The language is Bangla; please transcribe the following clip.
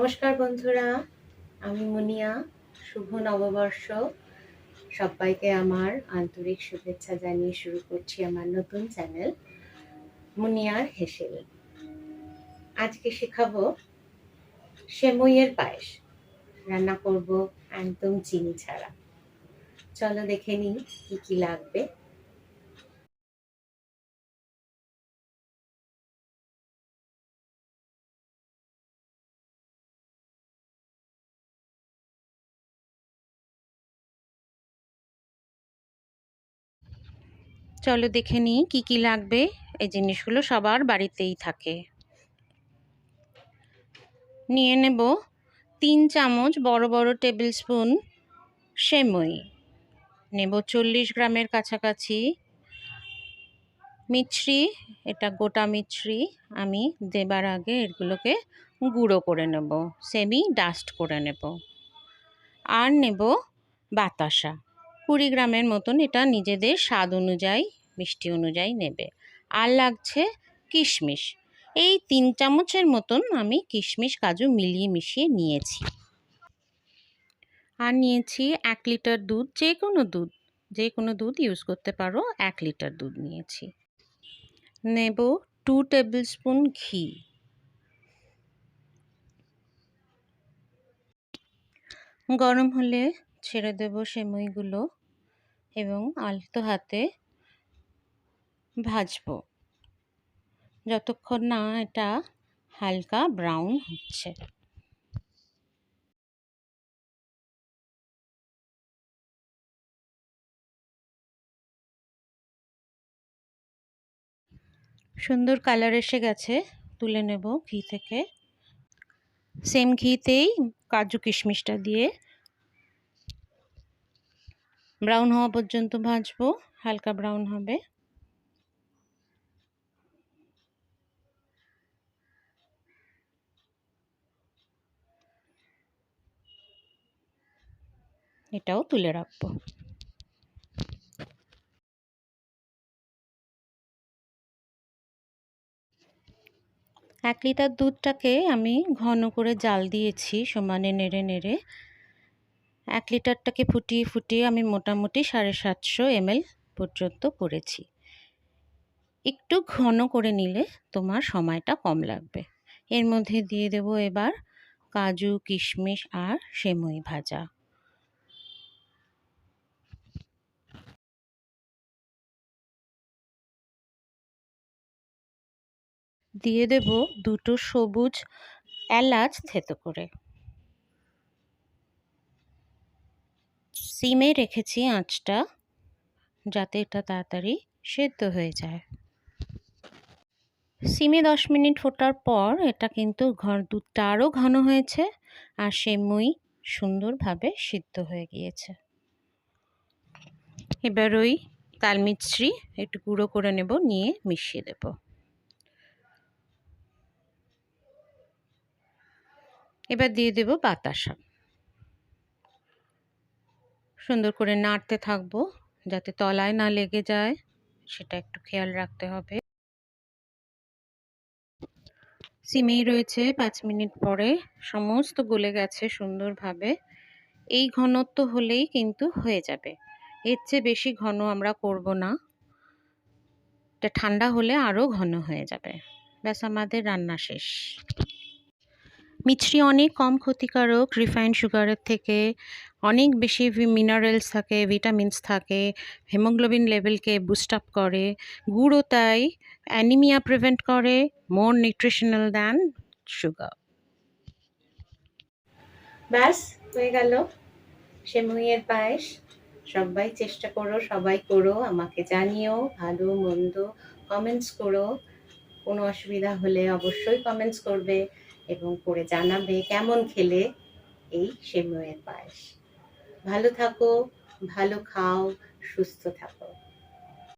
নমস্কার বন্ধুরা, আমি মুনিয়া। শুভ নববর্ষ। সবাইকে আমার আন্তরিক শুভেচ্ছা জানিয়ে শুরু করছি আমার নতুন চ্যানেল মুনিয়ার হেসেল। আজকে শেখাবো সেমইয়ের পায়েস। রান্না করব একদম চিনি ছাড়া। চলো দেখে নিই কি কি লাগবে। চলো দেখে নিই কি কি লাগবে। এই জিনিসগুলো সবার বাড়িতেই থাকে। নিয়ে নেব 3 চামচ বড় বড় টেবিল স্পুন সেমই। নেব 40 গ্রামের কাছাকাছি মিছরি। এটা গোটা মিছরি। আমি দেবার আগে এগুলোকে গুঁড়ো করে নেব, সেমি ডাস্ট করে নেব। আর নেব বাতাসা 20 গ্রামের মতন। এটা নিজেদের স্বাদ অনুযায়ী, মিষ্টি অনুযায়ী নেবে। আর লাগছে কিশমিশ। এই 3 চামচের মতন আমি কিশমিশ কাজু মিলিয়ে মিশিয়ে নিয়েছি। আর নিয়েছি 1 লিটার দুধ। যে কোনো দুধ ইউজ করতে পারো। 1 লিটার দুধ নিয়েছি। নেব 2 টেবিল স্পুন ঘি। গরম হলে ছেড়ে দেব সেমইগুলো এবং আলতো হাতে ভাজবো যতক্ষণ না এটা হালকা ব্রাউন হচ্ছে। সুন্দর কালার এসে গেছে, তুলে নেব ঘি থেকে। সেম ঘিতেই কাজু কিশমিশটা দিয়ে ব্রাউন হওয়া পর্যন্ত ভাজবো। হালকা ব্রাউন হবে। এটাও তুলে রাখবো। এক লিটার দুধটাকে আমি ঘন করে জাল দিয়েছি, সমানে নেড়ে নেড়ে। 1 লিটারটাকে ফুটিয়ে ফুটিয়ে আমি মোটামুটি 750 ml পর্যন্ত করেছি। একটু ঘন করে নিলে তোমার সময়টা কম লাগবে। এর মধ্যে দিয়ে দেব এবার কাজু, কিশমিশ আর সেমই ভাজা। দিয়ে দেব 2টো সবুজ এলাচ থেতো করে। সিমে রেখেছি আঁচটা, যাতে এটা তাড়াতাড়ি সেদ্ধ হয়ে যায়। সিমে 10 মিনিট ফোটার পর এটা কিন্তু দুধটা আরও ঘন হয়েছে আর সেমই সুন্দরভাবে সিদ্ধ হয়ে গিয়েছে। এবার ওই তাল মিছরি একটু গুঁড়ো করে নেব, নিয়ে মিশিয়ে দেব। এবার দিয়ে দেব বাতাসা। সুন্দর করে নাড়তে থাকবো যাতে তলায় না লেগে যায়, সেটা একটু খেয়াল রাখতে হবে। সিমেই রয়েছে। 5 মিনিট পরে সমস্ত গলে গেছে সুন্দরভাবে। এই ঘনত্ব হলেই কিন্তু হয়ে যাবে। এর চেয়ে বেশি ঘন আমরা করব না। এটা ঠান্ডা হলে আরও ঘন হয়ে যাবে। ব্যাস, আমাদের রান্না শেষ। মিছরি অনেক কম ক্ষতিকারক রিফাইন্ড সুগারের থেকে। অনেক বেশি মিনারেলস থাকে, ভিটামিনস থাকে, হিমোগ্লোবিন লেভেলকে বুস্ট আপ করে। গুড়ও তাই অ্যানিমিয়া প্রিভেন্ট করে, মোর নিউট্রিশনাল দ্যান সুগার। ব্যাস হয়ে গেল সেমইয়ের পায়েস। সবাই চেষ্টা করো, সবাই করো, আমাকে জানিও ভালো মন্দ কমেন্টস করো। কোনো অসুবিধা হলে অবশ্যই কমেন্টস করবে এবং করে জানাবে কেমন খেলে এই সেমইয়ের পায়েস। ভালো থাকো, ভালো খাও, সুস্থ থাকো।